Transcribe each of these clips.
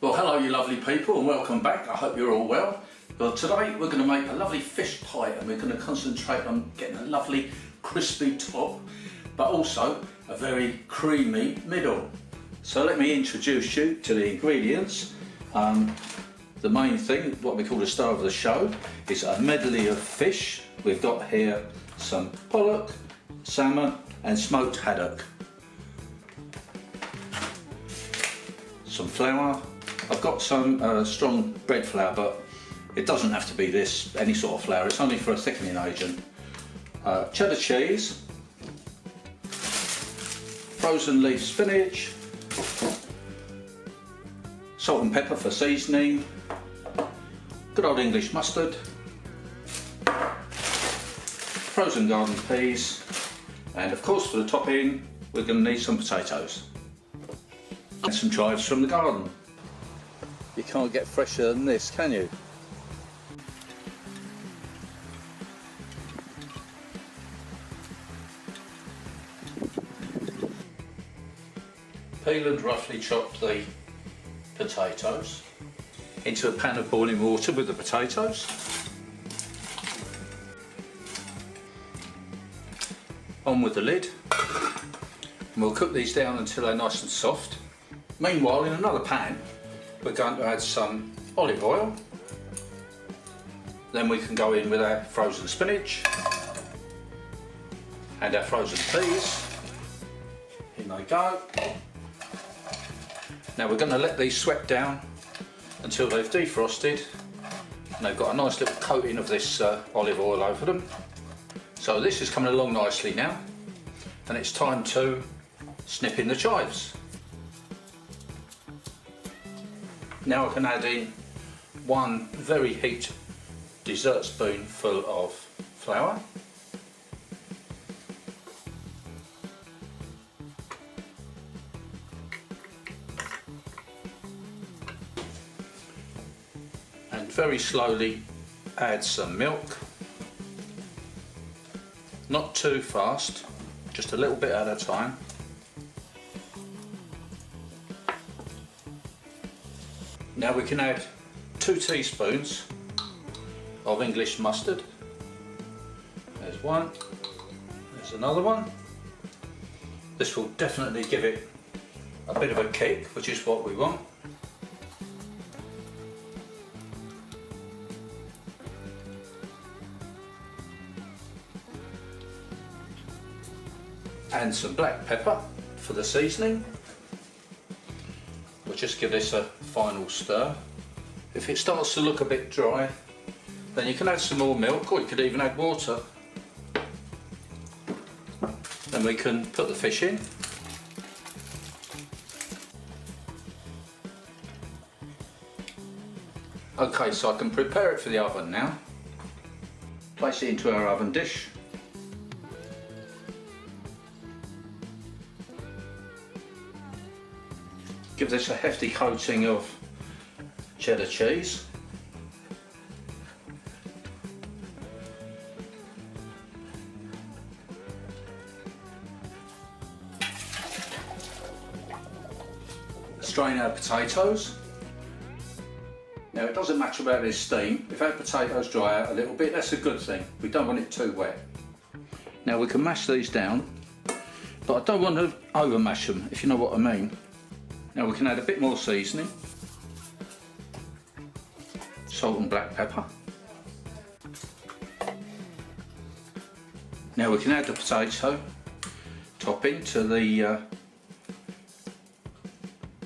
Well, hello you lovely people and welcome back. I hope you're all well. Well, today we're going to make a lovely fish pie and we're going to concentrate on getting a lovely crispy top but also a very creamy middle. So let me introduce you to the ingredients. The main thing, what we call the star of the show, is a medley of fish. We've got here some pollock, salmon and smoked haddock. Some flour. I've got some strong bread flour, but it doesn't have to be this, any sort of flour, it's only for a thickening agent. Cheddar cheese, frozen leaf spinach, salt and pepper for seasoning, good old English mustard, frozen garden peas, and of course for the topping we're going to need some potatoes and some chives from the garden. You can't get fresher than this, can you? Peel and roughly chop the potatoes into a pan of boiling water with the potatoes. On with the lid, and we'll cook these down until they're nice and soft. Meanwhile, in another pan we're going to add some olive oil. Then we can go in with our frozen spinach and our frozen peas. In they go. Now we're going to let these sweat down until they've defrosted and they've got a nice little coating of this olive oil over them. So this is coming along nicely now, and it's time to snip in the chives. Now I can add in one very heaped dessert spoonful of flour, and very slowly add some milk, not too fast, just a little bit at a time. Now we can add 2 teaspoons of English mustard. There's one, there's another one. This will definitely give it a bit of a kick, which is what we want. And some black pepper for the seasoning. We'll just give this a final stir. If it starts to look a bit dry, then you can add some more milk, or you could even add water. Then we can put the fish in. Okay, so I can prepare it for the oven now. Place it into our oven dish. Give this a hefty coating of cheddar cheese. Strain our potatoes. Now it doesn't matter about this steam. If our potatoes dry out a little bit, that's a good thing. We don't want it too wet. Now we can mash these down, but I don't want to over mash them, if you know what I mean. Now we can add a bit more seasoning, salt and black pepper. Now we can add the potato topping to the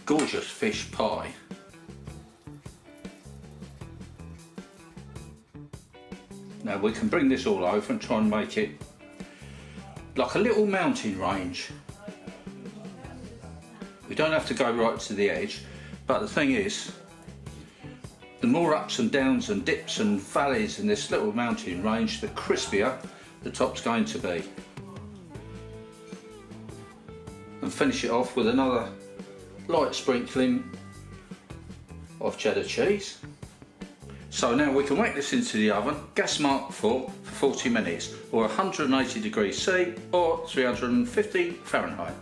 gorgeous fish pie. Now we can bring this all over and try and make it like a little mountain range. We don't have to go right to the edge, but the thing is, the more ups and downs and dips and valleys in this little mountain range, the crispier the top's going to be. And finish it off with another light sprinkling of cheddar cheese. So now we can whack this into the oven, gas mark for 40 minutes, or 180 degrees C or 350 Fahrenheit.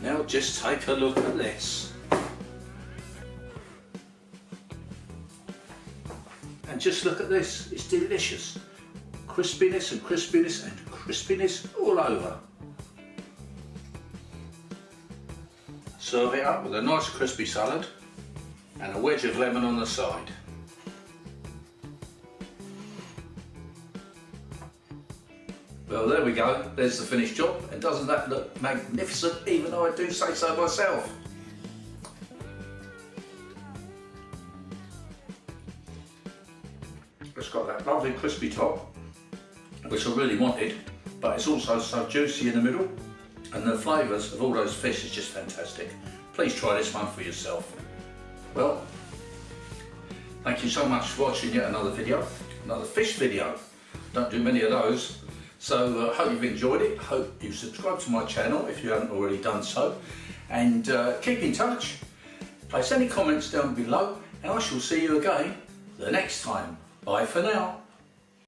Now just take a look at this. And just look at this, it's delicious. Crispiness and crispiness and crispiness all over. Serve it up with a nice crispy salad and a wedge of lemon on the side. Well, there we go, there's the finished job, and doesn't that look magnificent, even though I do say so myself? It's got that lovely crispy top, which I really wanted, but it's also so juicy in the middle, and the flavours of all those fish is just fantastic. Please try this one for yourself. Well, thank you so much for watching yet another video, another fish video. Don't do many of those. So hope you've enjoyed it. Hope you subscribe to my channel if you haven't already done so. And keep in touch. Place any comments down below, and I shall see you again the next time. Bye for now.